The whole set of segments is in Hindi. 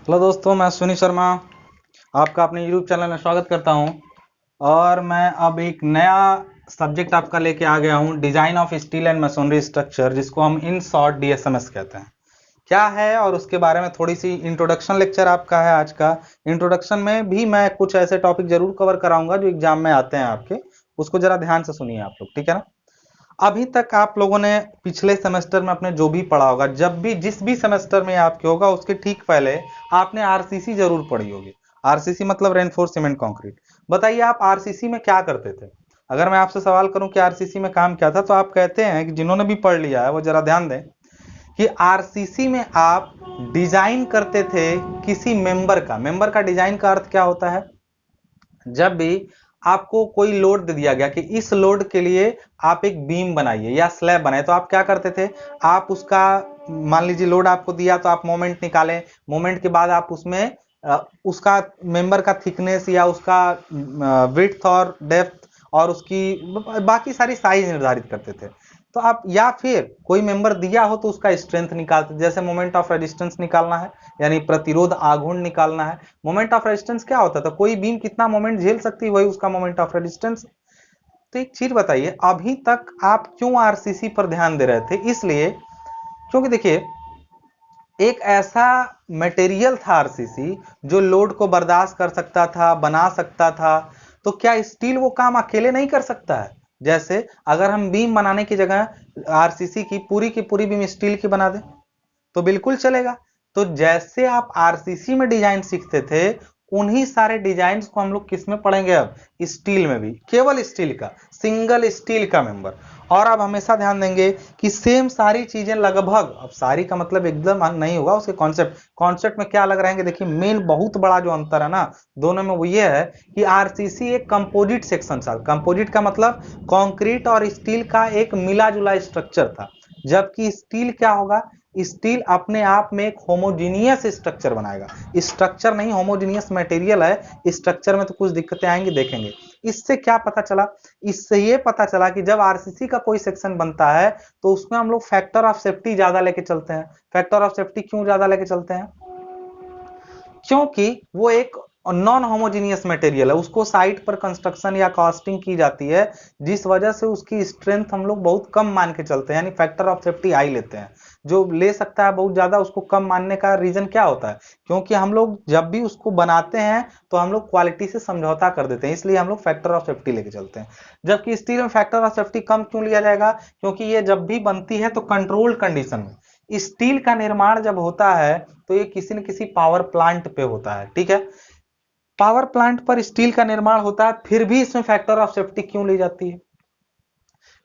हेलो दोस्तों, मैं सुनी शर्मा आपका अपने यूट्यूब चैनल में स्वागत करता हूं। और मैं अब एक नया सब्जेक्ट आपका लेके आ गया हूं, design of steel and machinery structure, जिसको हम इन शॉर्ट डीएसएमएस कहते हैं। क्या है और उसके बारे में थोड़ी सी इंट्रोडक्शन लेक्चर आपका है आज का। इंट्रोडक्शन में भी मैं कुछ ऐसे टॉपिक जरूर कवर कराऊंगा जो एग्जाम में आते हैं आपके, उसको जरा ध्यान से सुनिए आप लोग, ठीक है ना। अभी तक आप लोगों ने पिछले सेमेस्टर में अपने जो भी पढ़ा होगा, जब भी जिस भी सेमेस्टर में आपके होगा उसके ठीक पहले आपने आरसीसी जरूर पढ़ी होगी। आरसीसी मतलब रेनफोर्स सीमेंट कंक्रीट। बताइए आप आरसीसी में क्या करते थे। अगर मैं आपसे सवाल करूं कि आरसीसी में काम क्या था, तो आप कहते हैं कि जिन्होंने भी पढ़ लिया है वो जरा ध्यान दें कि आरसीसी में आप डिजाइन करते थे किसी मेंबर का डिजाइन का अर्थ क्या होता है। जब भी आपको कोई लोड दे दिया गया कि इस लोड के लिए आप एक बीम बनाइए या स्लैब बनाए, तो आप क्या करते थे, आप उसका मान लीजिए लोड आपको दिया तो आप मोमेंट निकालें। मोमेंट के बाद आप उसमें उसका मेंबर का थिकनेस या उसका विड्थ और डेप्थ और उसकी बाकी सारी साइज निर्धारित करते थे। तो आप या फिर कोई मेंबर दिया हो तो उसका स्ट्रेंथ निकालते, जैसे मोमेंट ऑफ रेजिस्टेंस निकालना है यानी प्रतिरोध आघूर्ण निकालना है। मोमेंट ऑफ रेजिस्टेंस क्या होता था, कोई बीम कितना मोमेंट झेल सकती है, वही उसका मोमेंट ऑफ रेजिस्टेंस। तो एक चीज बताइए, अभी तक आप क्यों आरसीसी पर ध्यान दे रहे थे? इसलिए क्योंकि देखिए, एक ऐसा मटेरियल था आरसीसी जो लोड को बर्दाश्त कर सकता था, बना सकता था। तो क्या स्टील वो काम अकेले नहीं कर सकता है? जैसे अगर हम बीम बनाने की जगह आरसीसी की पूरी बीम स्टील की बना दें तो बिल्कुल चलेगा। तो जैसे आप आरसीसी में डिजाइन सीखते थे, उन्हीं सारे डिजाइन को हम लोग किस में पढ़ेंगे अब? स्टील में भी, केवल स्टील का, सिंगल स्टील का मेंबर। और आप हमेशा ध्यान देंगे कि सेम सारी चीजें लगभग, अब सारी का मतलब एकदम नहीं होगा, उसके कॉन्सेप्ट में क्या अलग रहेंगे। देखिए मेन बहुत बड़ा जो अंतर है ना दोनों में, वो ये है कि आरसीसी एक कंपोजिट सेक्शन था। कंपोजिट का मतलब कंक्रीट और स्टील का एक मिला जुला स्ट्रक्चर था, जबकि स्टील क्या होगा, स्टील अपने आप में एक होमोजीनियस स्ट्रक्चर बनाएगा। स्ट्रक्चर नहीं, होमोजीनियस मटेरियल है। स्ट्रक्चर में तो कुछ दिक्कतें आएंगी, देखेंगे। इससे क्या पता चला? इससे ये पता चला कि जब आरसीसी का कोई सेक्शन बनता है तो उसमें हम लोग फैक्टर ऑफ सेफ्टी ज्यादा लेके चलते हैं। फैक्टर ऑफ सेफ्टी क्यों ज्यादा लेके चलते हैं? क्योंकि वो एक नॉन होमोजीनियस मटेरियल है, उसको साइट पर कंस्ट्रक्शन या कास्टिंग की जाती है, जिस वजह से उसकी स्ट्रेंथ हम लोग बहुत कम मान के चलते हैं, यानी फैक्टर ऑफ सेफ्टी हाई लेते हैं। जो ले सकता है बहुत ज्यादा, उसको कम मानने का रीजन क्या होता है? क्योंकि हम लोग जब भी उसको बनाते हैं तो हम लोग क्वालिटी से समझौता कर देते हैं, इसलिए हम लोग फैक्टर ऑफ सेफ्टी लेके चलते हैं। जबकि स्टील में फैक्टर ऑफ सेफ्टी कम क्यों लिया जाएगा? क्योंकि ये जब भी बनती है तो कंट्रोल्ड कंडीशन में। स्टील का निर्माण जब होता है तो ये किसी न किसी पावर प्लांट पे होता है, ठीक है। पावर प्लांट पर स्टील का निर्माण होता है, फिर भी इसमें फैक्टर ऑफ सेफ्टी क्यों ली जाती है?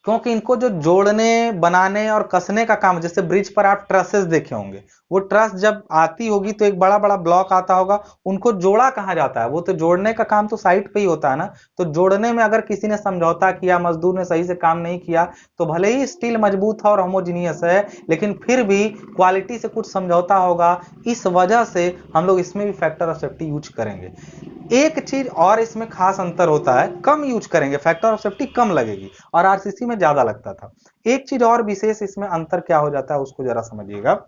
क्योंकि इनको जो जोड़ने, बनाने और कसने का काम, जैसे ब्रिज पर आप ट्रसेस देखे होंगे, वो ट्रस जब आती होगी तो एक बड़ा बड़ा ब्लॉक आता होगा, उनको जोड़ा कहाँ जाता है? वो तो जोड़ने का काम तो साइट पे ही होता है ना। तो जोड़ने में अगर किसी ने समझौता किया, मजदूर ने सही से काम नहीं किया, तो भले ही स्टील मजबूत है और होमोजीनियस है, लेकिन फिर भी क्वालिटी से कुछ समझौता होगा। इस वजह से हम लोग इसमें भी फैक्टर ऑफ सेफ्टी यूज करेंगे। एक चीज और इसमें खास अंतर होता है, कम यूज करेंगे, फैक्टर ऑफ सेफ्टी कम लगेगी, और आरसीसी में ज्यादा लगता था। एक चीज और विशेष इसमें अंतर क्या हो जाता है, उसको जरा समझिएगा।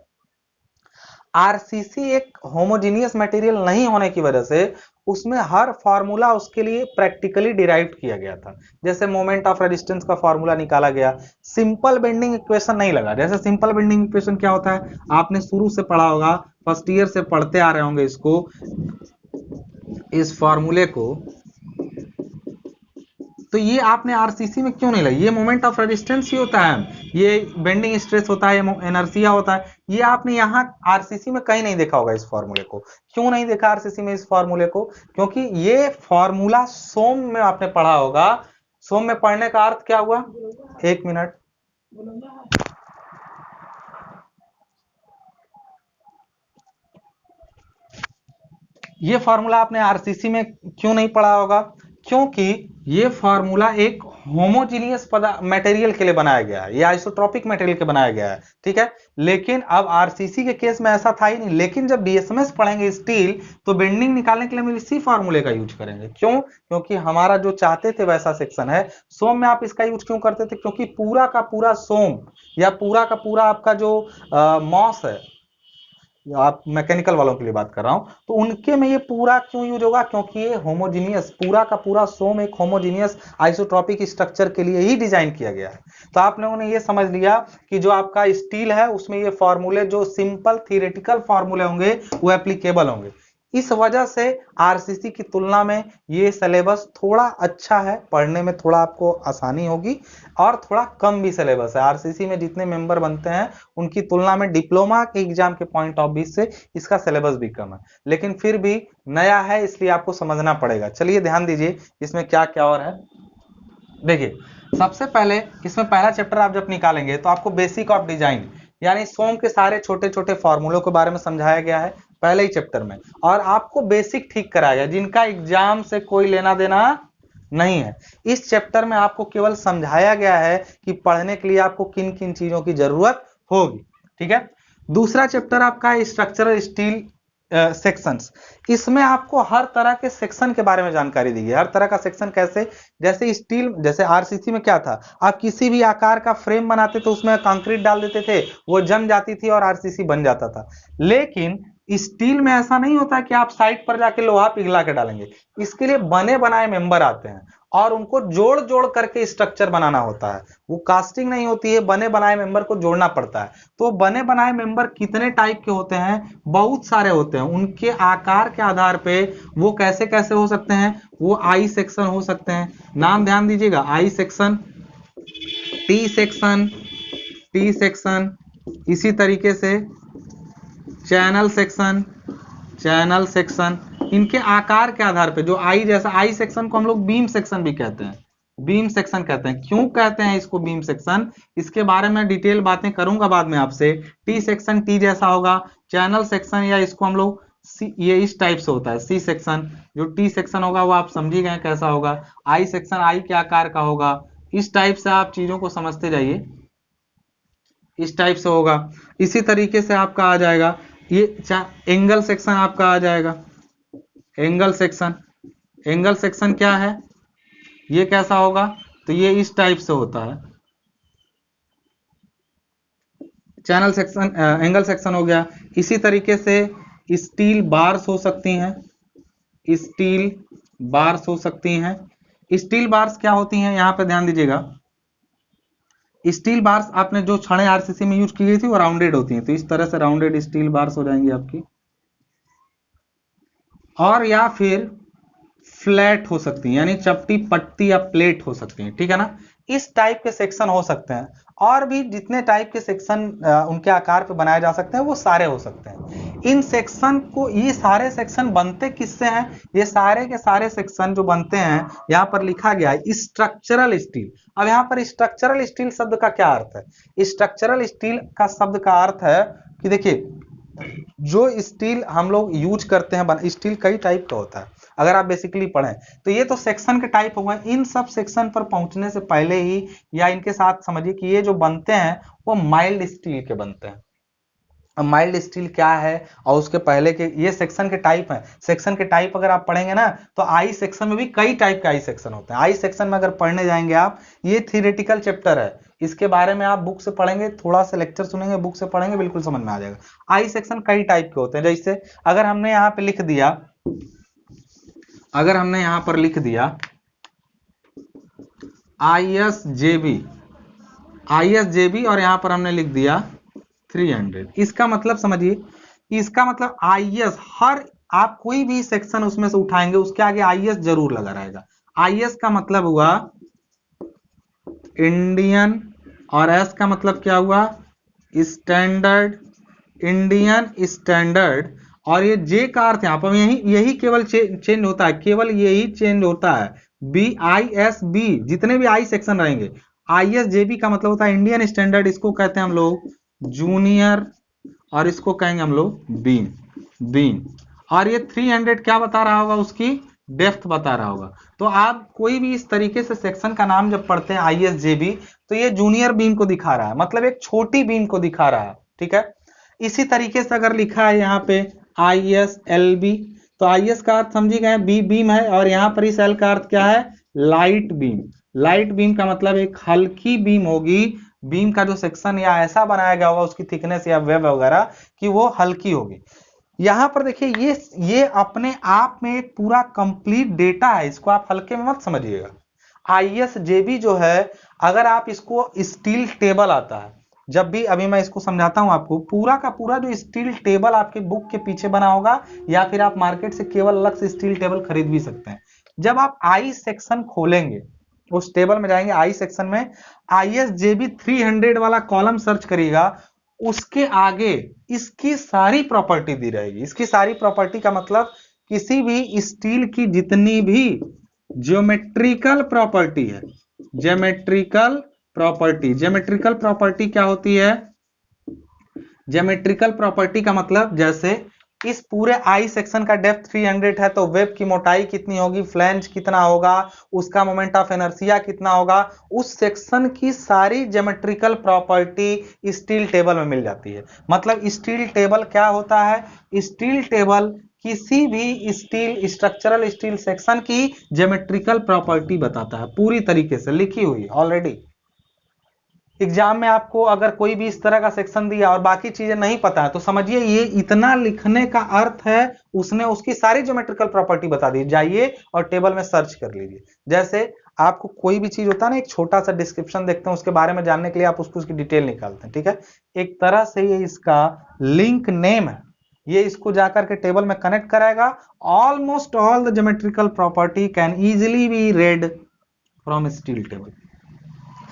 आरसीसी एक होमोजीनियस मटेरियल नहीं होने की वजह से उसमें हर फार्मूला उसके लिए प्रैक्टिकली डिराइव किया गया था। जैसे मोमेंट ऑफ रेजिस्टेंस का फार्मूला निकाला गया, सिंपल बेंडिंग इक्वेशन नहीं लगा। जैसे सिंपल बेंडिंग इक्वेशन क्या होता है, आपने शुरू से पढ़ा होगा, फर्स्ट ईयर से पढ़ते आ रहे होंगे इसको, इस फार्मूले को। तो ये आपने आरसीसी में क्यों नहीं लगी? ये मोमेंट ऑफ रेजिस्टेंस ही होता है, ये बेंडिंग स्ट्रेस होता है, ये एनर्सिया होता है। ये आपने यहाँ आरसीसी में कहीं नहीं देखा होगा इस फॉर्मूले को। क्यों नहीं देखा आरसीसी में इस फॉर्मूले को? क्योंकि ये फॉर्मूला सोम में आपने पढ़ा होगा। सोम में पढ़ने का अर्थ क्या हुआ? एक मिनट, ये फॉर्मूला आपने आरसीसी में क्यों नहीं पढ़ा होगा? क्योंकि ये फॉर्मूला एक होमोजीनियस मटेरियल के लिए बनाया गया है, ये आइसोट्रोपिक मटेरियल के बनाया गया है, ठीक है। लेकिन अब आरसीसी के केस में ऐसा था ही नहीं। लेकिन जब डीएसएमएस पढ़ेंगे स्टील, तो बेंडिंग निकालने के लिए हम इसी फॉर्मूले का यूज करेंगे। क्यों? क्योंकि हमारा जो चाहते थे वैसा सेक्शन है। सोम में आप इसका यूज क्यों करते थे? क्योंकि पूरा का पूरा सोम या पूरा का पूरा आपका जो मॉस है, आप मैकेनिकल वालों के लिए बात कर रहा हूं, तो उनके में ये पूरा क्यों यूज होगा, क्योंकि ये होमोजीनियस, पूरा का पूरा सोम एक होमोजीनियस आइसोट्रॉपिक स्ट्रक्चर के लिए ही डिजाइन किया गया है। तो आप लोगों ने ये समझ लिया कि जो आपका स्टील है उसमें ये फॉर्मूले जो सिंपल थियोरेटिकल फॉर्मूले होंगे वो एप्लीकेबल होंगे। इस वजह से आरसीसी की तुलना में ये सिलेबस थोड़ा अच्छा है, पढ़ने में थोड़ा आपको आसानी होगी, और थोड़ा कम भी सिलेबस है। आरसीसी में जितने मेंबर बनते हैं उनकी तुलना में डिप्लोमा के एग्जाम के पॉइंट ऑफ व्यू से इसका सिलेबस भी कम है, लेकिन फिर भी नया है इसलिए आपको समझना पड़ेगा। चलिए ध्यान दीजिए इसमें क्या क्या और है। देखिए सबसे पहले इसमें पहला चैप्टर आप जब निकालेंगे तो आपको बेसिक ऑफ डिजाइन यानी सोम के सारे छोटे छोटे फॉर्मूलों के बारे में समझाया गया है पहले ही चैप्टर में, और आपको बेसिक ठीक कराया गया जिनका एग्जाम से कोई लेना देना नहीं है। इस चैप्टर में आपको केवल समझाया गया है कि पढ़ने के लिए आपको किन किन चीजों की जरूरत होगी, ठीक है। दूसरा चैप्टर आपका स्ट्रक्चरल स्टील सेक्शंस। इसमें आपको हर तरह के सेक्शन के बारे में जानकारी दी है। हर तरह का सेक्शन कैसे, जैसे स्टील, जैसे आरसीसी में क्या था, आप किसी भी आकार का फ्रेम बनाते तो उसमें कंक्रीट डाल देते थे, वो जम जाती थी और आरसीसी बन जाता था। लेकिन स्टील में ऐसा नहीं होता कि आप साइड पर जाके लोहा पिघला के डालेंगे। इसके लिए बने बनाए मेंबर आते हैं और उनको जोड़ जोड़ करके स्ट्रक्चर बनाना होता है। वो कास्टिंग नहीं होती है, बने बनाए मेंबर को जोड़ना पड़ता है। तो बने बनाए मेंबर कितने टाइप के होते हैं, बहुत सारे होते हैं। उनके आकार के आधार पे वो कैसे कैसे हो सकते हैं, वो आई सेक्शन हो सकते हैं। नाम ध्यान दीजिएगा, I section, T section, T section, इसी तरीके से चैनल सेक्शन, चैनल सेक्शन। इनके आकार के आधार पे जो आई, जैसा आई सेक्शन को हम लोग बीम सेक्शन भी कहते हैं, बीम सेक्शन कहते हैं। क्यों कहते हैं इसको बीम सेक्शन, इसके बारे में डिटेल बातें करूंगा बाद में आपसे। टी सेक्शन टी जैसा होगा, चैनल सेक्शन या इसको हम लोग ये इस टाइप से होता है सी सेक्शन। जो टी सेक्शन होगा वो आप समझ ही गए कैसा होगा। आई सेक्शन आई के आकार का होगा। इस टाइप से आप चीजों को समझते जाइए, इस टाइप से होगा। इसी तरीके से आपका आ जाएगा ये एंगल सेक्शन आपका आ जाएगा। एंगल सेक्शन, एंगल सेक्शन क्या है, ये कैसा होगा, तो ये इस टाइप से होता है। चैनल सेक्शन, एंगल सेक्शन हो गया। इसी तरीके से स्टील बार्स हो सकती हैं, स्टील बार्स हो सकती हैं। स्टील बार्स क्या होती हैं, यहां पे ध्यान दीजिएगा। स्टील बार्स आपने जो छड़ें आरसीसी में यूज की गई थी वो राउंडेड होती हैं, तो इस तरह से राउंडेड स्टील बार्स हो जाएंगी आपकी। और या फिर फ्लैट हो सकती हैं, यानी चपटी पट्टी या प्लेट हो सकती हैं, ठीक है ना। इस टाइप के सेक्शन हो सकते हैं, और भी जितने टाइप के सेक्शन उनके आकार पे बनाए जा सकते हैं वो सारे हो सकते हैं। इन सेक्शन को, ये सारे सेक्शन बनते किससे हैं, ये सारे के सारे सेक्शन जो बनते हैं यहाँ पर लिखा गया है स्ट्रक्चरल स्टील। अब यहाँ पर स्ट्रक्चरल स्टील शब्द का क्या अर्थ है, स्ट्रक्चरल स्टील का शब्द का अर्थ है कि देखिए जो स्टील हम लोग यूज करते हैं, स्टील कई टाइप का होता है अगर आप बेसिकली पढ़ें तो। ये तो सेक्शन के टाइप हो गए, इन सब सेक्शन पर पहुंचने से पहले ही या इनके साथ समझिए कि ये जो बनते हैं वो माइल्ड स्टील के बनते हैं। अब माइल्ड स्टील क्या है और उसके पहले के ये सेक्शन के टाइप हैं। सेक्शन के टाइप अगर आप पढ़ेंगे ना तो आई सेक्शन में भी कई टाइप के आई सेक्शन होते हैं। आई सेक्शन में अगर पढ़ने जाएंगे आप, ये थियोरेटिकल चैप्टर है, इसके बारे में आप बुक से पढ़ेंगे, थोड़ा सा लेक्चर सुनेंगे, बुक से पढ़ेंगे, बिल्कुल समझ में आ जाएगा। आई सेक्शन कई टाइप के होते हैं। जैसे अगर हमने यहाँ पे लिख दिया, अगर हमने यहां पर लिख दिया ISJB, ISJB और यहां पर हमने लिख दिया 300, इसका मतलब समझिए, इसका मतलब IS, हर आप कोई भी सेक्शन उसमें से उठाएंगे उसके आगे IS जरूर लगा रहेगा। IS का मतलब हुआ इंडियन, और S का मतलब क्या हुआ, स्टैंडर्ड, इंडियन स्टैंडर्ड। और ये जे का अर्थ यहाँ पर यही केवल चेंज होता है, केवल यही चेंज होता है। BISB, जितने भी आई सेक्शन रहेंगे, ISJB का मतलब होता है इंडियन स्टैंडर्ड, इसको कहते हैं हम लोग जूनियर, और इसको कहेंगे हम लोग बीम, बीम। और ये 300 क्या बता रहा होगा, उसकी डेप्थ बता रहा होगा। तो आप कोई भी इस तरीके से सेक्शन का नाम जब पढ़ते हैं ISJB, तो ये जूनियर बीम को दिखा रहा है, मतलब एक छोटी बीम को दिखा रहा है, ठीक है। इसी तरीके से अगर लिखा है यहाँ पे ISLB, तो IS का अर्थ समझी गए, बी बीम है, और यहाँ पर इस L का अर्थ क्या है, लाइट बीम। लाइट बीम का मतलब एक हल्की बीम होगी बीम का जो सेक्शन या ऐसा बनाया गया होगा उसकी थिकनेस या वेब वगैरह कि वो हल्की होगी। यहां पर देखिए ये अपने आप में एक पूरा कंप्लीट डेटा है, इसको आप हल्के में मत समझिएगा। ISJB जो है, अगर आप इसको स्टील टेबल आता है, जब भी अभी मैं इसको समझाता हूं आपको, पूरा का पूरा जो स्टील टेबल आपके बुक के पीछे बना होगा या फिर आप मार्केट से केवल अलग से स्टील टेबल खरीद भी सकते हैं। जब आप आई सेक्शन खोलेंगे, उस टेबल में जाएंगे, आई सेक्शन में ISJB 300 वाला कॉलम सर्च करिएगा, उसके आगे इसकी सारी प्रॉपर्टी दी रहेगी। इसकी सारी प्रॉपर्टी का मतलब किसी भी स्टील की जितनी भी ज्योमेट्रिकल प्रॉपर्टी है, ज्योमेट्रिकल प्रॉपर्टी क्या होती है? ज्योमेट्रिकल प्रॉपर्टी का मतलब, जैसे इस पूरे आई सेक्शन का डेप्थ 300 है तो वेब की मोटाई कितनी होगी, फ्लैंज कितना होगा, उसका मोमेंट ऑफ इनर्शिया कितना होगा, उस सेक्शन की सारी ज्योमेट्रिकल प्रॉपर्टी स्टील टेबल में मिल जाती है। मतलब स्टील टेबल क्या होता है? स्टील टेबल किसी भी स्टील स्ट्रक्चरल स्टील सेक्शन की ज्योमेट्रिकल प्रॉपर्टी बताता है, पूरी तरीके से लिखी हुई ऑलरेडी। एग्जाम में आपको अगर कोई भी इस तरह का सेक्शन दिया और बाकी चीजें नहीं पता है तो समझिए ये इतना लिखने का अर्थ है उसने उसकी सारी ज्योमेट्रिकल प्रॉपर्टी बता दी। जाइए और टेबल में सर्च कर लीजिए। जैसे आपको कोई भी चीज होता है ना, एक छोटा सा डिस्क्रिप्शन देखते हैं, उसके बारे में जानने के लिए आप उसकी डिटेल निकालते हैं, ठीक है। एक तरह से ये इसका लिंक नेम है, ये इसको जाकर के टेबल में कनेक्ट कराएगा। Almost all the geometrical property can easily be red from steel table.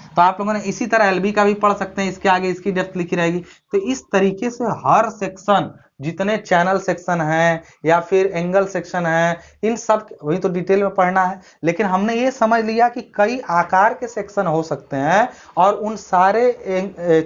तो आप लोगों ने इसी तरह एलबी का भी पढ़ सकते हैं, इसके आगे इसकी डेप्थ लिखी रहेगी। तो इस तरीके से हर सेक्शन, जितने चैनल सेक्शन हैं या फिर एंगल सेक्शन है, इन सब वही तो डिटेल में पढ़ना है। लेकिन हमने ये समझ लिया कि कई आकार के सेक्शन हो सकते हैं और उन सारे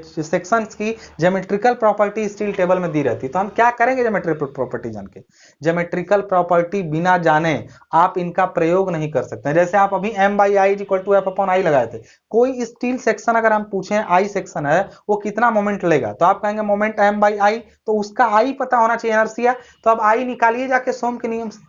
सेक्शंस की ज्योमेट्रिकल प्रॉपर्टी स्टील टेबल में दी रहती है। तो हम क्या करेंगे ज्योमेट्रिकल प्रॉपर्टी जान के? ज्योमेट्रिकल प्रॉपर्टी बिना जाने आप इनका प्रयोग नहीं कर सकते। जैसे आप अभी M/I=F/I लगाए थे, कोई स्टील सेक्शन अगर हम पूछें आई सेक्शन है वो कितना मोमेंट लेगा, तो आप कहेंगे मोमेंट M/I, तो उसका आई पता होना चाहिए, इनर्शिया। तो अब आई निकालिए जाके सोम के नियम से,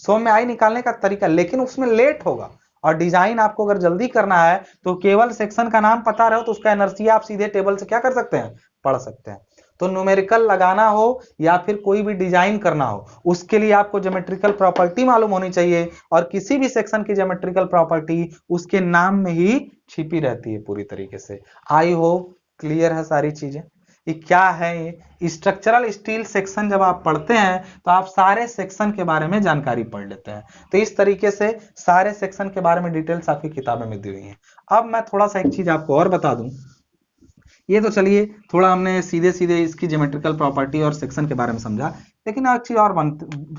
सोम में आई निकालने का तरीका, लेकिन उसमें लेट होगा। और डिजाइन आपको अगर जल्दी करना है तो केवल सेक्शन का नाम पता रहो तो उसका इनर्शिया आप सीधे टेबल से क्या कर सकते हैं, पढ़ सकते हैं। तो न्यूमेरिकल लगाना हो या फिर कोई भी डिजाइन करना हो, उसके लिए आपको ज्योमेट्रिकल प्रॉपर्टी मालूम होनी चाहिए। और किसी भी सेक्शन की ज्योमेट्रिकल प्रॉपर्टी उसके नाम में ही छिपी रहती है पूरी तरीके से। आई होप क्लियर है सारी चीजें। ये क्या है? ये स्ट्रक्चरल स्टील सेक्शन जब आप पढ़ते हैं तो आप सारे सेक्शन के बारे में जानकारी पढ़ लेते हैं। तो इस तरीके से सारे सेक्शन के बारे में डिटेल्स आपकी किताबें में दी हुई हैं। अब मैं थोड़ा सा एक चीज आपको और बता दूं। ये तो चलिए थोड़ा हमने सीधे सीधे इसकी ज्योमेट्रिकल प्रॉपर्टी और सेक्शन के बारे में समझा, लेकिन एक चीज और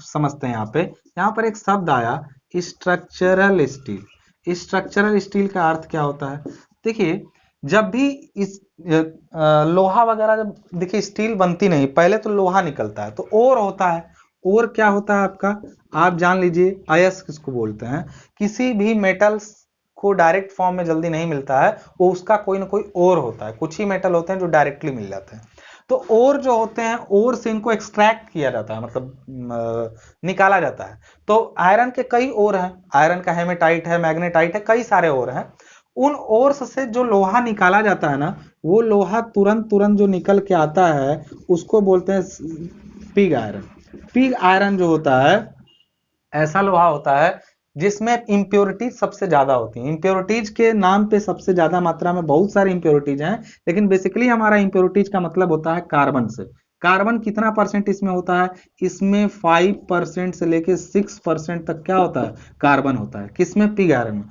समझते हैं। यहाँ पर एक शब्द आया स्ट्रक्चरल स्टील। स्ट्रक्चरल स्टील का अर्थ क्या होता है? देखिए, जब भी इस लोहा वगैरह, जब देखिए स्टील बनती नहीं, पहले तो लोहा निकलता है तो ओर होता है। ओर क्या होता है आपका? आप जान लीजिए, अयस्क किसको बोलते हैं। किसी भी मेटल्स को डायरेक्ट फॉर्म में जल्दी नहीं मिलता है, वो उसका कोई ना कोई ओर होता है। कुछ ही मेटल होते हैं जो डायरेक्टली मिल जाते हैं। तो ओर जो होते हैं, ओर से इनको एक्सट्रैक्ट किया जाता है, मतलब निकाला जाता है। तो आयरन के कई ओर हैं, आयरन का हेमेटाइट है, मैग्नेटाइट है, कई सारे ओर हैं। उन ओर्स से जो लोहा निकाला जाता है ना, वो लोहा तुरंत जो निकल के आता है उसको बोलते हैं पिग आयरन। पिग आयरन जो होता है, ऐसा लोहा होता है जिसमें इंप्योरिटीज सबसे ज्यादा होती हैं। इंप्योरिटीज के नाम पे सबसे ज्यादा मात्रा में बहुत सारी इंप्योरिटीज हैं, लेकिन बेसिकली हमारा इंप्योरिटीज का मतलब होता है कार्बन से। कार्बन कितना परसेंट इसमें होता है? इसमें 5% से लेके 6% तक क्या होता है? कार्बन होता है। किसमें? पिग आयरन में।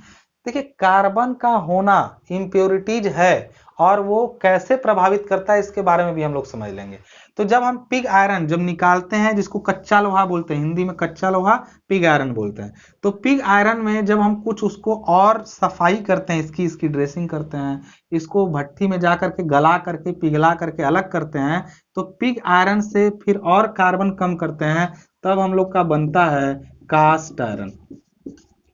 देखिए, कार्बन का होना इंप्योरिटीज है और वो कैसे प्रभावित करता है इसके बारे में भी हम लोग समझ लेंगे। तो जब हम पिग आयरन जब निकालते हैं, जिसको कच्चा लोहा बोलते हैं, हिंदी में कच्चा लोहा पिग आयरन बोलते हैं, तो पिग आयरन में जब हम कुछ उसको और सफाई करते हैं, इसकी ड्रेसिंग करते हैं, इसको भट्टी में जा करके गला करके पिघला करके अलग करते हैं, तो पिग आयरन से फिर और कार्बन कम करते हैं, तब हम लोग का बनता है cast iron.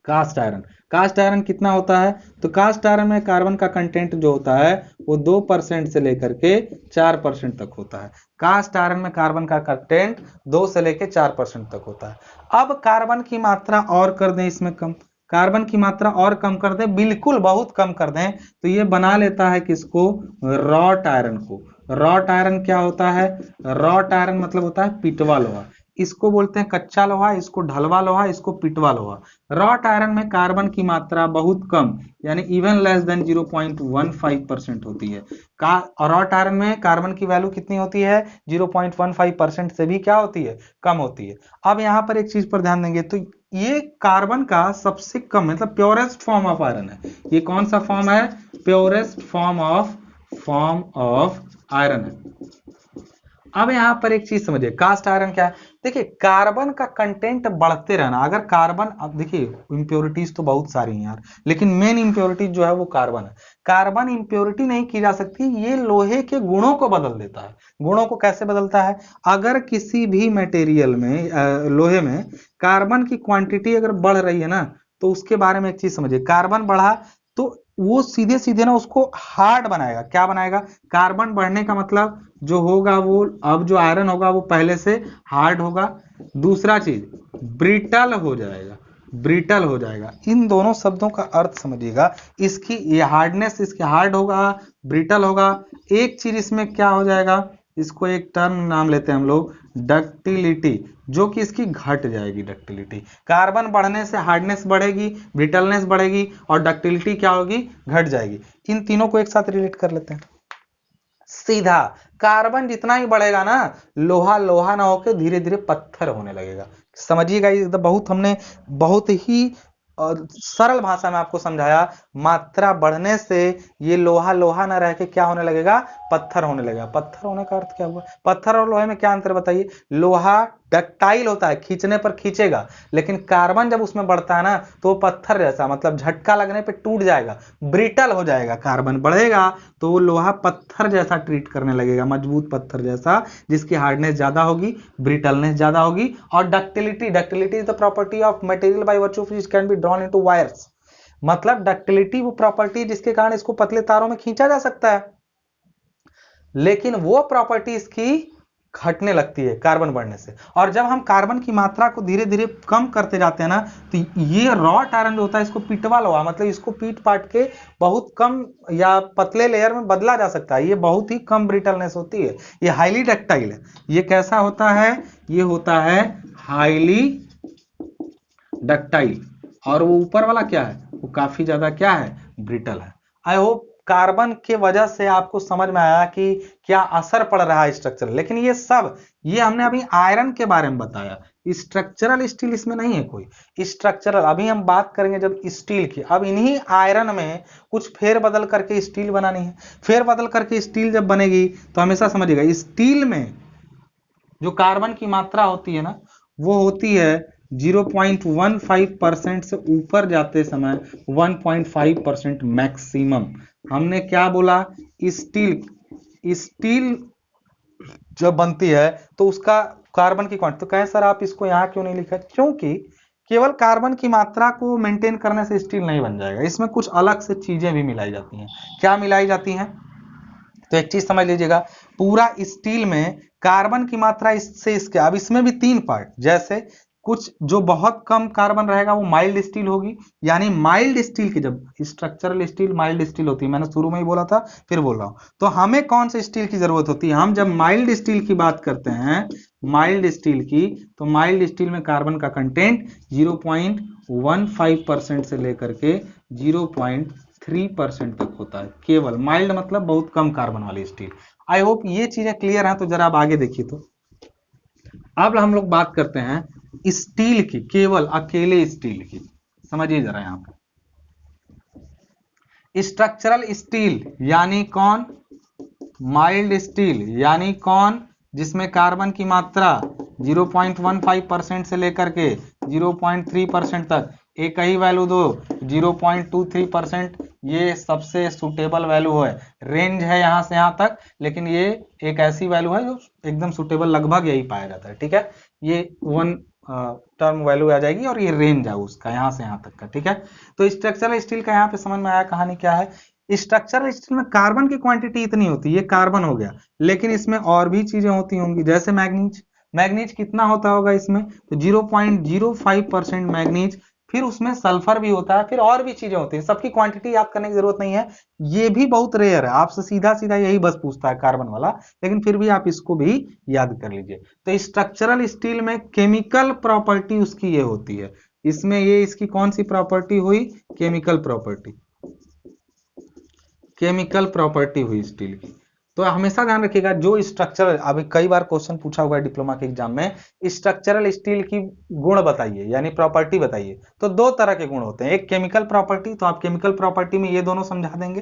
Cast iron, cast iron कितना होता है? तो कास्ट आयरन में कार्बन का कंटेंट जो होता है वो 2% से लेकर के 4% तक होता है। कास्ट आयरन में कार्बन का कंटेंट 2 से लेकर 4% तक होता है। अब कार्बन की मात्रा और कर दें इसमें कम, कार्बन की मात्रा और कम कर दें, बिल्कुल बहुत कम कर दें, तो ये बना लेता है किसको, रॉट आयरन को। रॉट आयरन क्या होता है, रॉट आयरन मतलब होता है पिटवा लोहा, इसको बोलते हैं कच्चा लोहा, इसको ढलवा लोहा, इसको पिटवा लोहा। रॉट आयरन में कार्बन की मात्रा बहुत कम यानी इवन लेस देन 0.15% होती है। रॉट आयरन में कार्बन की वैल्यू कितनी होती है, 0.15% से भी क्या होती है, कम होती है। अब यहाँ पर एक चीज पर ध्यान देंगे, तो ये कार्बन का सबसे कम मतलब प्योरेस्ट फॉर्म ऑफ आयरन है। ये कौन सा फॉर्म है, प्योरेस्ट फॉर्म ऑफ आयरन है। अब यहां पर एक चीज समझिए, कास्ट आयरन क्या है। देखिए कार्बन का कंटेंट बढ़ते रहना, अगर कार्बन, अब देखिए इंप्योरिटीज तो बहुत सारी हैं यार, लेकिन मेन इंप्योरिटी जो है वो कार्बन है। कार्बन इंप्योरिटी नहीं की जा सकती, ये लोहे के गुणों को बदल देता है। गुणों को कैसे बदलता है, अगर किसी भी मटेरियल में लोहे में कार्बन की क्वांटिटी अगर बढ़ रही है ना, तो उसके बारे में एक चीज समझिए, कार्बन बढ़ा तो वो सीधे सीधे ना उसको हार्ड बनाएगा। क्या बनाएगा, कार्बन बढ़ने का मतलब जो होगा वो, अब जो आयरन होगा वो पहले से हार्ड होगा। दूसरा चीज ब्रिटल हो जाएगा, ब्रिटल हो जाएगा। इन दोनों शब्दों का अर्थ समझिएगा, इसकी ये हार्डनेस, इसके हार्ड होगा, ब्रिटल होगा। एक चीज इसमें क्या हो जाएगा, इसको एक टर्म नाम लेते हैं हम लोग डक्टिलिटी, जो कि इसकी घट जाएगी डक्टिलिटी। कार्बन बढ़ने से हार्डनेस बढ़ेगी, ब्रिटलनेस बढ़ेगी और डक्टिलिटी क्या होगी, घट जाएगी। इन तीनों को एक साथ रिलेट कर लेते हैं सीधा। कार्बन जितना ही बढ़ेगा ना, लोहा लोहा ना होकर धीरे धीरे पत्थर होने लगेगा। समझिएगा, ये बहुत हमने बहुत ही सरल भाषा में आपको समझाया। मात्रा बढ़ने से ये लोहा लोहा ना रह के क्या होने लगेगा, पत्थर होने लगेगा। पत्थर होने का अर्थ क्या हुआ, पत्थर और लोहे में क्या अंतर बताइए। लोहा डक्टाइल होता है, खींचने पर खींचेगा, लेकिन कार्बन जब उसमें बढ़ता है ना तो पत्थर जैसा, मतलब झटका लगने पे टूट जाएगा, ब्रिटल हो जाएगा। कार्बन बढ़ेगा तो वो लोहा पत्थर जैसा ट्रीट करने लगेगा, मजबूत पत्थर जैसा, जिसकी हार्डनेस ज्यादा होगी, ब्रिटलनेस ज्यादा होगी। और ductility, ductility is the property of material by virtue of which can be drawn into wires. मतलब डक्टिलिटी वो प्रॉपर्टी जिसके कारण इसको पतले तारों में खींचा जा सकता है, लेकिन वो प्रॉपर्टी इसकी घटने लगती है कार्बन बढ़ने से। और जब हम कार्बन की मात्रा को धीरे धीरे कम करते जाते हैं ना, तो ये रॉट आयरन जो होता है इसको पिटवा लोहा, मतलब इसको पीट पाट के बहुत कम या पतले लेयर में बदला जा सकता है। ये बहुत ही कम ब्रिटलनेस होती है, ये हाईली डक्टाइल है। ये कैसा होता है, ये होता है हाईली डक्टाइल। और वो ऊपर वाला क्या है, वो काफी ज्यादा क्या है, ब्रिटल है। आई होप कार्बन के वजह से आपको समझ में आया कि क्या असर पड़ रहा है स्ट्रक्चर। लेकिन ये सब, ये हमने अभी आयरन के बारे में बताया, स्ट्रक्चरल स्टील इसमें नहीं है कोई। स्ट्रक्चरल अभी हम बात करेंगे जब स्टील की। अब इन्हीं आयरन में कुछ फेर बदल करके स्टील बनानी है। फेर बदल करके स्टील जब बनेगी तो हमेशा समझिएगा, स्टील में जो कार्बन की मात्रा होती है ना, वो होती है 0.15% से ऊपर जाते समय 1.5% मैक्सिमम। हमने क्या बोला, स्टील जब बनती है तो उसका कार्बन की क्वांटिटी, तो कहें सर आप इसको यहां क्यों नहीं लिखा, क्योंकि केवल कार्बन की मात्रा को मेंटेन करने से स्टील नहीं बन जाएगा, इसमें कुछ अलग से चीजें भी मिलाई जाती हैं। क्या मिलाई जाती हैं, तो एक चीज समझ लीजिएगा, पूरा स्टील में कार्बन की मात्रा इससे इसके, अब इसमें भी 3 पार्ट, जैसे कुछ जो बहुत कम कार्बन रहेगा वो माइल्ड स्टील होगी। यानी माइल्ड स्टील की, जब स्ट्रक्चरल स्टील माइल्ड स्टील होती है, मैंने शुरू में ही बोला था फिर बोल रहा हूं, तो हमें कौन से स्टील की जरूरत होती है, हम जब माइल्ड स्टील की बात करते हैं, माइल्ड स्टील की, तो माइल्ड स्टील में कार्बन का कंटेंट 0.15% से लेकर के 0.3% तक होता है। केवल माइल्ड मतलब बहुत कम कार्बन वाली स्टील। आई होप ये चीजें क्लियर हैं। तो जरा आप आगे देखिए, तो अब हम लोग बात करते हैं स्टील की, केवल अकेले स्टील की। समझिए जरा यहां पर, स्ट्रक्चरल स्टील यानी कौन, माइल्ड स्टील यानी कौन, जिसमें कार्बन की मात्रा 0.15% से लेकर के 0.3% तक, एक ही वैल्यू दो, 0.23%, ये सबसे सुटेबल वैल्यू है। रेंज है यहां से यहां तक, लेकिन ये एक ऐसी वैल्यू है जो एकदम सुटेबल, लगभग यही पाया जाता है। ठीक है, ये 1 टर्म वैल्यू आ जाएगी और ये रेंज है उसका यहां से यहां तक का। ठीक है, तो स्ट्रक्चरल स्टील का यहां पे समझ में आया कहानी क्या है। स्ट्रक्चरल स्टील में कार्बन की क्वांटिटी इतनी होती है, ये कार्बन हो गया, लेकिन इसमें और भी चीजें होती होंगी, जैसे मैग्नीज। मैग्नीज कितना होता होगा इसमें, तो 0.05% मैग्नीज फिर उसमें सल्फर भी होता है, फिर और भी चीजें होती हैं, सबकी क्वांटिटी याद करने की जरूरत नहीं है, ये भी बहुत रेयर है, आपसे सीधा सीधा यही बस पूछता है कार्बन वाला, लेकिन फिर भी आप इसको भी याद कर लीजिए। तो स्ट्रक्चरल स्टील में केमिकल प्रॉपर्टी उसकी ये होती है, इसमें ये इसकी कौन सी प्रॉपर्टी हुई, केमिकल प्रॉपर्टी, केमिकल प्रॉपर्टी हुई स्टील की। तो हमेशा ध्यान रखिएगा, जो स्ट्रक्चरल, अभी कई बार क्वेश्चन पूछा हुआ है डिप्लोमा के एग्जाम में, स्ट्रक्चरल स्टील की गुण बताइए यानी प्रॉपर्टी बताइए, तो दो तरह के गुण होते हैं, एक केमिकल प्रॉपर्टी, तो आप केमिकल प्रॉपर्टी में ये दोनों समझा देंगे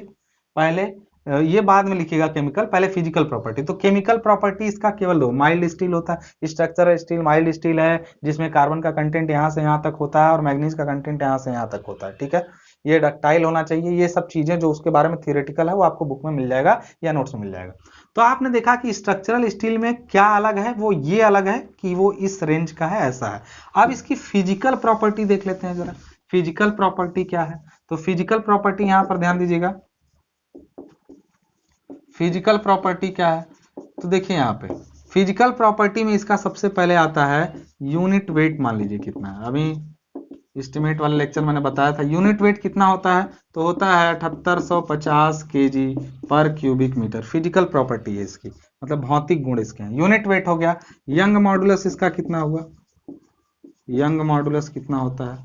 पहले, ये बाद में लिखिएगा केमिकल, पहले फिजिकल प्रॉपर्टी। तो केमिकल प्रॉपर्टी इसका केवल दो, माइल्ड स्टील होता है, स्ट्रक्चरल स्टील माइल्ड स्टील है जिसमें कार्बन का कंटेंट यहां से यहां तक होता है और मैग्नीज का कंटेंट यहां से यहां तक होता है, ठीक है। ये डक्टाइल होना चाहिए, ये सब चीजें जो उसके बारे में थियोरेटिकल है वो आपको बुक में मिल जाएगा या नोट्स में मिल जाएगा। तो आपने देखा कि स्ट्रक्चरल स्टील में क्या अलग है, वो ये अलग है कि वो इस रेंज का है, ऐसा है। अब इसकी फिजिकल प्रॉपर्टी देख लेते हैं जरा, फिजिकल प्रॉपर्टी क्या है। तो फिजिकल प्रॉपर्टी यहां पर ध्यान दीजिएगा, फिजिकल प्रॉपर्टी क्या है, तो देखिए यहाँ पे फिजिकल प्रॉपर्टी में इसका सबसे पहले आता है यूनिट वेट, मान लीजिए कितना है, अभी एस्टिमेट वाले लेक्चर मैंने बताया था यूनिट वेट कितना होता है, तो होता है 7850 केजी पर क्यूबिक मीटर, फिजिकल प्रॉपर्टी है इसकी, मतलब भौतिक गुण इसके हैं, यूनिट वेट हो गया। यंग मॉडुलस इसका कितना हुआ, यंग मॉडुलस कितना होता है,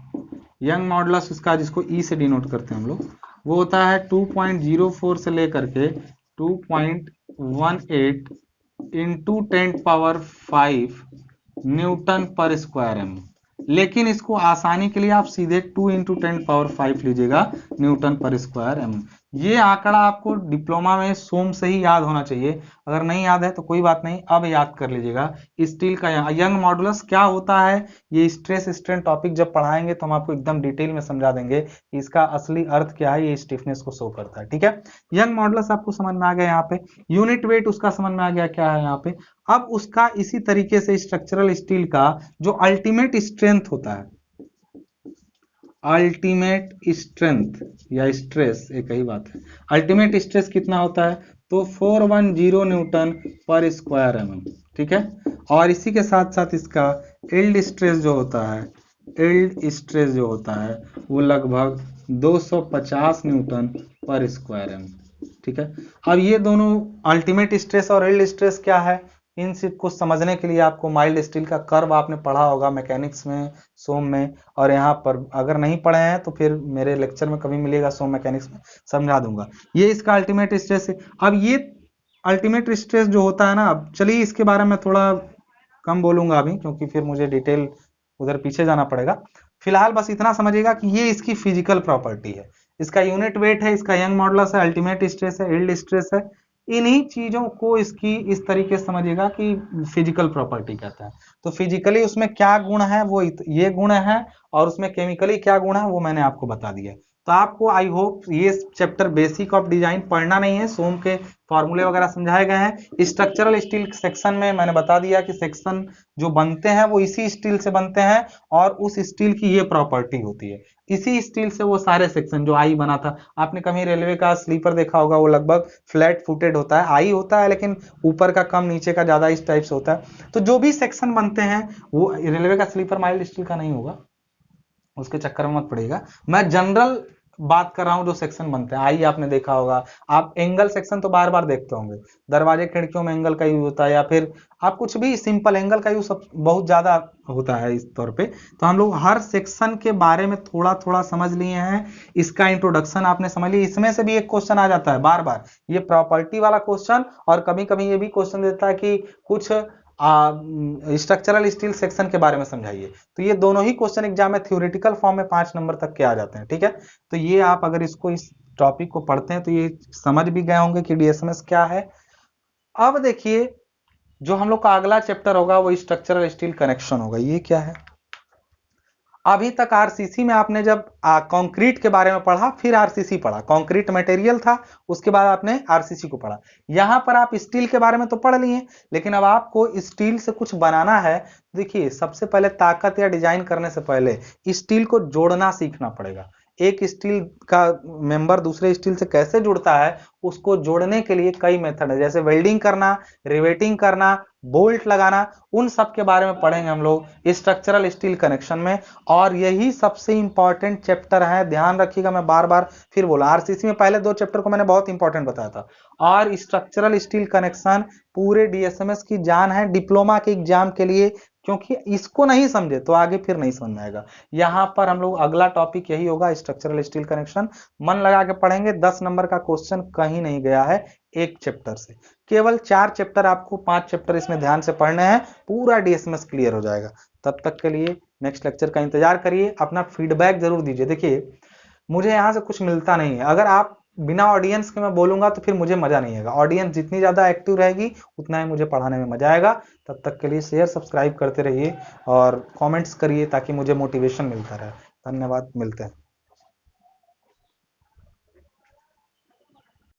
यंग मॉडुलस इसका जिसको ई से डिनोट करते हैं हम लोग, वो होता है 2.04 से लेकर के 2.18 इंटू 10⁵ न्यूटन पर स्क्वायर एम। लेकिन इसको आसानी के लिए आप सीधे 2 इंटू 10⁵ लीजिएगा न्यूटन पर स्क्वायर एम। ये आंकड़ा आपको डिप्लोमा में सोम से ही याद होना चाहिए, अगर नहीं याद है तो कोई बात नहीं, अब याद कर लीजिएगा। स्टील का यंग मॉडुलस क्या होता है, ये स्ट्रेस स्ट्रेन टॉपिक जब पढ़ाएंगे तो हम आपको एकदम डिटेल में समझा देंगे कि इसका असली अर्थ क्या है, ये स्टिफनेस को शो करता है, ठीक है। यंग मॉडुलस आपको समझ में आ गया, यहाँ पे यूनिट वेट उसका समझ में आ गया क्या है यहाँ पे। अब उसका इसी तरीके से स्ट्रक्चरल स्टील का जो अल्टीमेट स्ट्रेंथ होता है, अल्टीमेट स्ट्रेंथ या स्ट्रेस एक ही बात है, अल्टीमेट स्ट्रेस कितना होता है, तो 410 न्यूटन पर स्क्वायर एम, ठीक है। और इसी के साथ साथ इसका यील्ड स्ट्रेस जो होता है, यील्ड स्ट्रेस जो होता है वो लगभग 250 न्यूटन पर स्क्वायर एम, ठीक है। अब ये दोनों अल्टीमेट स्ट्रेस और यील्ड स्ट्रेस क्या है, इन सब को समझने के लिए आपको माइल्ड स्टील का कर्व आपने पढ़ा होगा मैकेनिक्स में, सोम में, और यहाँ पर अगर नहीं पढ़े हैं तो फिर मेरे लेक्चर में कभी मिलेगा सोम मैकेनिक्स में, समझा दूंगा। ये इसका अल्टीमेट स्ट्रेस है। अब ये अल्टीमेट स्ट्रेस जो होता है ना, अब चलिए इसके बारे में थोड़ा कम बोलूंगा अभी, क्योंकि फिर मुझे डिटेल उधर पीछे जाना पड़ेगा। फिलहाल बस इतना समझिएगा कि ये इसकी फिजिकल प्रॉपर्टी है, इसका यूनिट वेट है, इसका यंग मॉडुलस है, अल्टीमेट स्ट्रेस है, यील्ड स्ट्रेस है। इन्हीं चीजों को इसकी इस तरीके से समझिएगा कि फिजिकल प्रॉपर्टी कहता है। तो फिजिकली उसमें क्या गुण है, वो ये गुण है, और उसमें केमिकली क्या गुण है वो मैंने आपको बता दिया। तो आपको आई होप ये चैप्टर बेसिक ऑफ डिजाइन पढ़ना नहीं है, सोम के फॉर्मूले वगैरह समझाए गए हैं। स्ट्रक्चरल स्टील सेक्शन में मैंने बता दिया कि सेक्शन जो बनते हैं वो इसी स्टील से बनते हैं, और उस स्टील की ये प्रॉपर्टी होती है, इसी स्टील से वो सारे सेक्शन जो आई बना था। आपने कभी रेलवे का स्लीपर देखा होगा, वो लगभग फ्लैट फुटेड होता है, आई होता है लेकिन ऊपर का कम नीचे का ज्यादा, इस टाइप से होता है। तो जो भी सेक्शन बनते हैं वो रेलवे का स्लीपर माइल्ड स्टील का नहीं होगा, उसके चक्कर में मत पड़ेगा, मैं जनरल बात कर रहा हूं जो सेक्शन बनते हैं। आई आपने देखा होगा, आप एंगल सेक्शन तो बार बार देखते होंगे, दरवाजे खिड़कियों में एंगल का यूज होता है, या फिर आप कुछ भी सिंपल एंगल का यूज बहुत ज्यादा होता है इस तौर पे। तो हम लोग हर सेक्शन के बारे में थोड़ा थोड़ा समझ लिए हैं, इसका इंट्रोडक्शन आपने समझ लिया। इसमें से भी एक क्वेश्चन आ जाता है बार बार, ये प्रॉपर्टी वाला क्वेश्चन, और कभी कभी ये भी क्वेश्चन देता है कि कुछ स्ट्रक्चरल स्टील सेक्शन के बारे में समझाइए। तो ये दोनों ही क्वेश्चन एग्जाम में थ्योरेटिकल फॉर्म में 5 नंबर तक के आ जाते हैं, ठीक है। तो ये आप अगर इसको इस टॉपिक को पढ़ते हैं तो ये समझ भी गए होंगे कि डीएसएमएस क्या है। अब देखिए जो हम लोग का अगला चैप्टर होगा वो स्ट्रक्चरल स्टील कनेक्शन होगा। ये क्या है, अभी तक आरसीसी में आपने जब कंक्रीट के बारे में पढ़ा, फिर आरसीसी पढ़ा, कंक्रीट मटेरियल था, उसके बाद आपने आरसीसी को पढ़ा। यहां पर आप स्टील के बारे में तो पढ़ लिए, लेकिन अब आपको स्टील से कुछ बनाना है। देखिए सबसे पहले ताकत या डिजाइन करने से पहले स्टील को जोड़ना सीखना पड़ेगा। एक स्टील का मेंबर दूसरे स्टील से कैसे जुड़ता है, उसको जोड़ने के लिए कई मेथड है, जैसे वेल्डिंग करना, रिवेटिंग करना, बोल्ट लगाना, उन सब के बारे में पढ़ेंगे हम लोग स्ट्रक्चरल स्टील कनेक्शन में। और यही सबसे इंपॉर्टेंट चैप्टर है, ध्यान रखिएगा, मैं बार बार फिर बोला, आरसीसी में पहले 2 चैप्टर को मैंने बहुत इंपॉर्टेंट बताया था, और स्ट्रक्चरल स्टील कनेक्शन पूरे डीएसएमएस की जान है डिप्लोमा के एग्जाम के लिए, क्योंकि इसको नहीं समझे तो आगे फिर नहीं समझ में आएगा। यहां पर हम लोग अगला टॉपिक यही होगा, स्ट्रक्चरल स्टील कनेक्शन, मन लगा के पढ़ेंगे। 10 नंबर का क्वेश्चन कहीं नहीं गया है एक चैप्टर से, केवल 4 चैप्टर, आपको 5 चैप्टर इसमें ध्यान से पढ़ने हैं, पूरा डीएसएमएस क्लियर हो जाएगा। तब तक के लिए नेक्स्ट लेक्चर का इंतजार करिए, अपना फीडबैक जरूर दीजिए। देखिए मुझे यहाँ से कुछ मिलता नहीं है, अगर आप बिना ऑडियंस के मैं बोलूंगा तो फिर मुझे मजा नहीं आएगा, ऑडियंस जितनी ज्यादा एक्टिव रहेगी उतना ही मुझे पढ़ाने में मजा आएगा। तब तक के लिए शेयर सब्सक्राइब करते रहिए और कमेंट्स करिए ताकि मुझे मोटिवेशन मिलता रहे। धन्यवाद, मिलते हैं।